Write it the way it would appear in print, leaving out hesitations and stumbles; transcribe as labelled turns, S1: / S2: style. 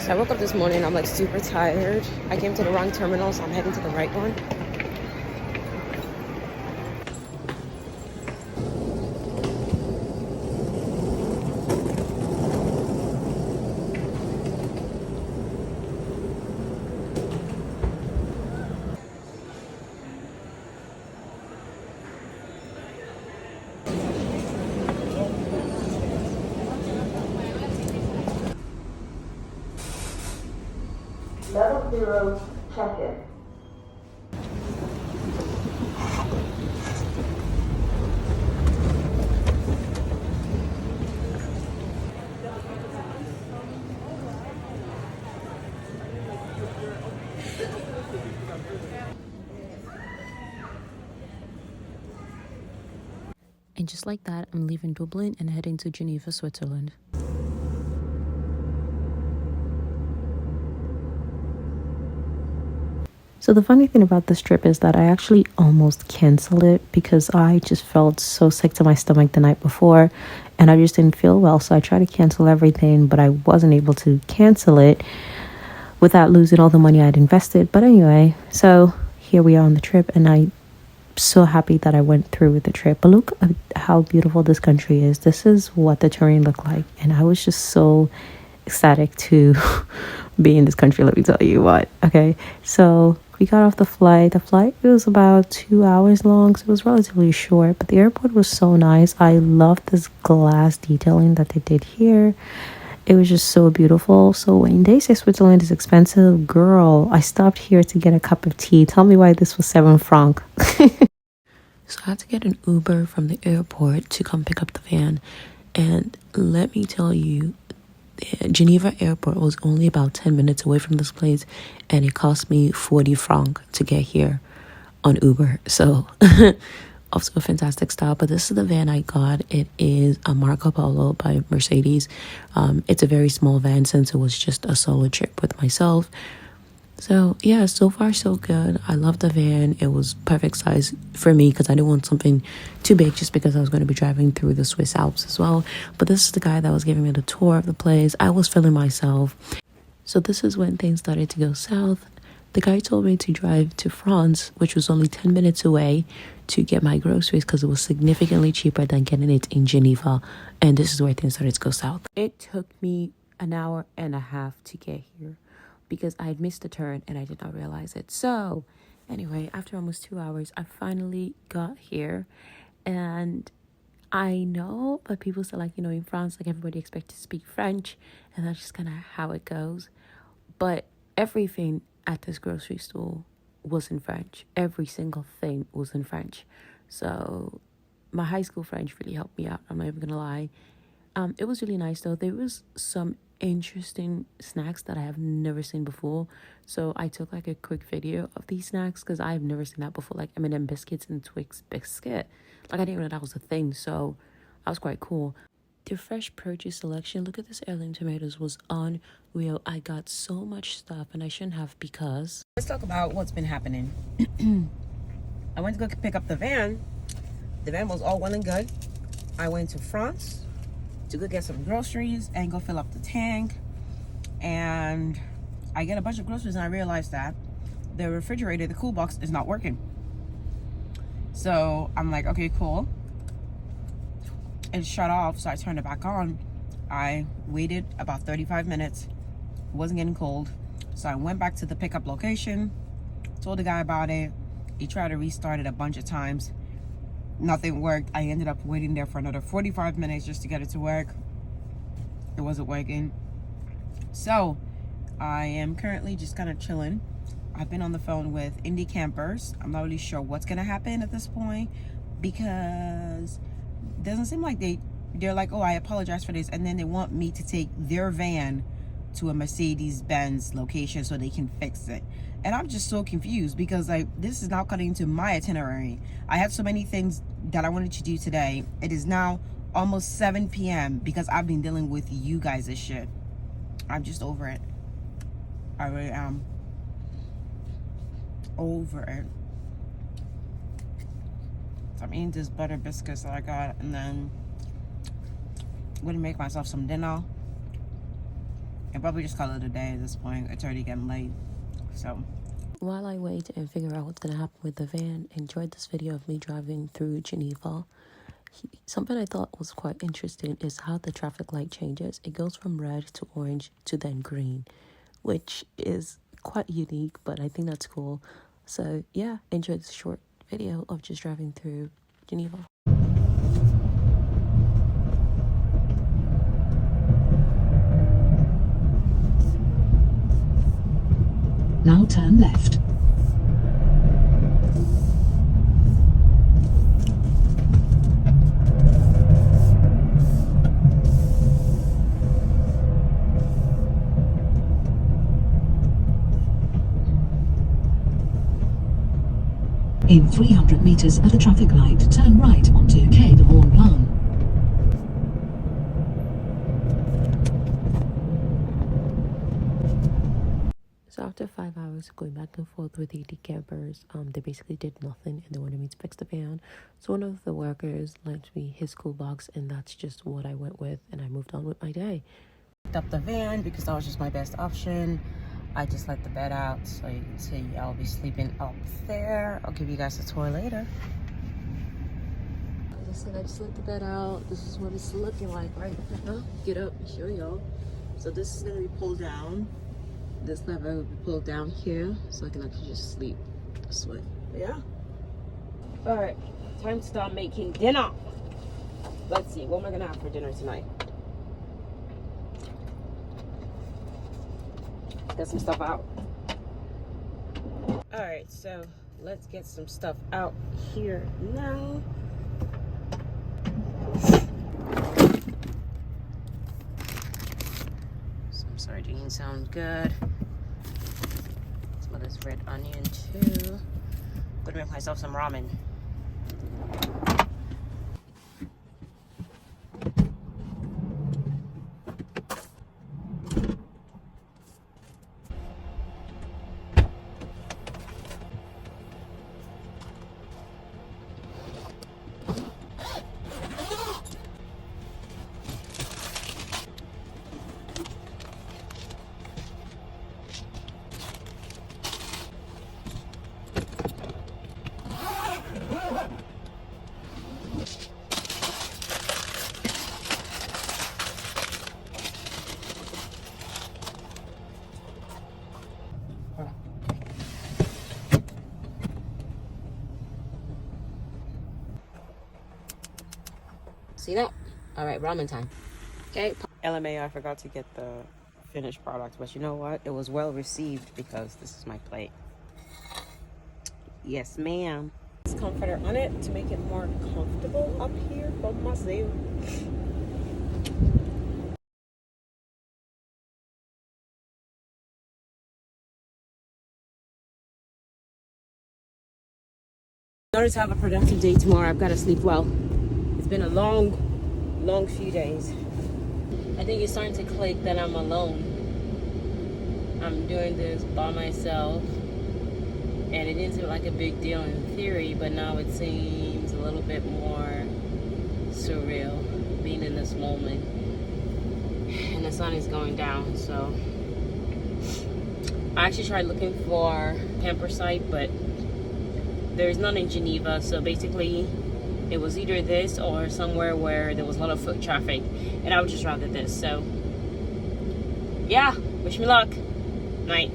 S1: So I woke up this morning, I'm like super tired. I came to the wrong terminal, so I'm heading to the right one.
S2: Level 0, check-in.
S3: And just like that, I'm leaving Dublin and heading to Geneva, Switzerland. So the funny thing about this trip is that I actually almost canceled it because I just felt so sick to my stomach the night before and I just didn't feel well. So I tried to cancel everything, but I wasn't able to cancel it without losing all the money I'd invested. But anyway, so here we are on the trip and I'm so happy that I went through with the trip. But look at how beautiful this country is. This is what the terrain looked like. And I was just so ecstatic to be in this country, let me tell you what. Okay, so we got off the flight. The flight was about 2 hours long, so it was relatively short, but the airport was so nice. I love this glass detailing that they did here. It was just so beautiful. So when they say Switzerland is expensive, girl, I stopped here to get a cup of tea. Tell me why this was 7 franc. So I had to get an Uber from the airport to come pick up the van. And let me tell you, Geneva airport was only about 10 minutes away from this place, and it cost me 40 franc to get here on Uber. So also a fantastic stop. But this is the van I got. It is a Marco Polo by Mercedes. It's a very small van since it was just a solo trip with myself. So yeah, so far so good. I love the van. It was perfect size for me because I didn't want something too big just because I was going to be driving through the Swiss Alps as well. But this is the guy that was giving me the tour of the place. I was feeling myself. So this is when things started to go south. The guy told me to drive to France, which was only 10 minutes away, to get my groceries because it was significantly cheaper than getting it in Geneva. And this is where things started to go south. It took me an hour and a half to get here, because I had missed a turn and I did not realize it. So anyway, after almost 2 hours, I finally got here. And I know that people say, like, you know, in France, like, everybody expects to speak French, and that's just kind of how it goes. But everything at this grocery store was in French. Every single thing was in French. So my high school French really helped me out. I'm not even gonna lie. It was really nice though. There was some interesting snacks that I have never seen before. So I took like a quick video of these snacks because I've never seen that before, like M&M biscuits and Twix biscuit. Like I didn't even know that was a thing. So that was quite cool. The fresh produce selection, look at this heirloom tomatoes, was unreal. I got so much stuff and I shouldn't have because...
S1: Let's talk about what's been happening. I went to go pick up the van. The van was all well and good. I went to France to go get some groceries and go fill up the tank. And I get a bunch of groceries and I realized that the refrigerator, the cool box, is not working. So I'm like, okay, cool. It shut off, so I turned it back on. I waited about 35 minutes. It wasn't getting cold. So I went back to the pickup location, told the guy about it. He tried to restart it a bunch of times. Nothing worked. I ended up waiting there for another 45 minutes just to get it to work. It wasn't working. So I am currently just kind of chilling. I've been on the phone with indie campers. I'm not really sure what's gonna happen at this point because it doesn't seem like they're like, oh, I apologize for this, and then they want me to take their van to a Mercedes-Benz location so they can fix it. And I'm just so confused because like this is now cutting into my itinerary. I had so many things that I wanted to do today. It is now almost 7 p.m. because I've been dealing with you guys' shit. I'm just over it. I really am over it. So I'm eating this butter biscuits that I got, and then I'm gonna make myself some dinner. I'll probably just call it a day at this point. It's already getting late. So
S3: While I wait and figure out what's going to happen with the van, enjoyed this video of me driving through Geneva. Something I thought was quite interesting is how the traffic light changes. It goes from red to orange to then green, which is quite unique, but I think that's cool. So yeah, enjoyed this short video of just driving through Geneva.
S4: Now turn left. In 300 meters at the traffic light, turn right onto Quai de Mont Blanc.
S3: So after 5 hours going back and forth with the campers, they basically did nothing and they wanted me to fix the van. So one of the workers lent me his school box, and that's just what I went with, and I moved on with my day.
S1: picked up the van because that was just my best option. I just let the bed out so you can see I'll be sleeping up there. I'll give you guys a tour later.
S3: Like I said, I just let the bed out. This is what it's looking like right now. Get up and show y'all. So this is gonna be pulled down. This lever will be pulled down here so I can actually just sleep this way. But yeah.
S1: All right, time to start making dinner. Let's see, what am I gonna have for dinner tonight? Get some stuff out. All right, so let's get some stuff out here now. Some sardines sound good. Some of this red onion too. Gonna make myself some ramen. See that? All right, ramen time. Okay. LMA, I forgot to get the finished product, but you know what? It was well received because this is my plate. Yes, ma'am. This comforter on it to make it more comfortable up here for myself. In order to have a productive day tomorrow, I've got to sleep well. It's been a long few days. I think it's starting to click that I'm alone. I'm doing this by myself, and it didn't seem like a big deal in theory, but now it seems a little bit more surreal being in this moment. And the sun is going down, so I actually tried looking for camper site, but there's none in Geneva, so basically it was either this or somewhere where there was a lot of foot traffic, and I would just rather this. So yeah, wish me luck. Night.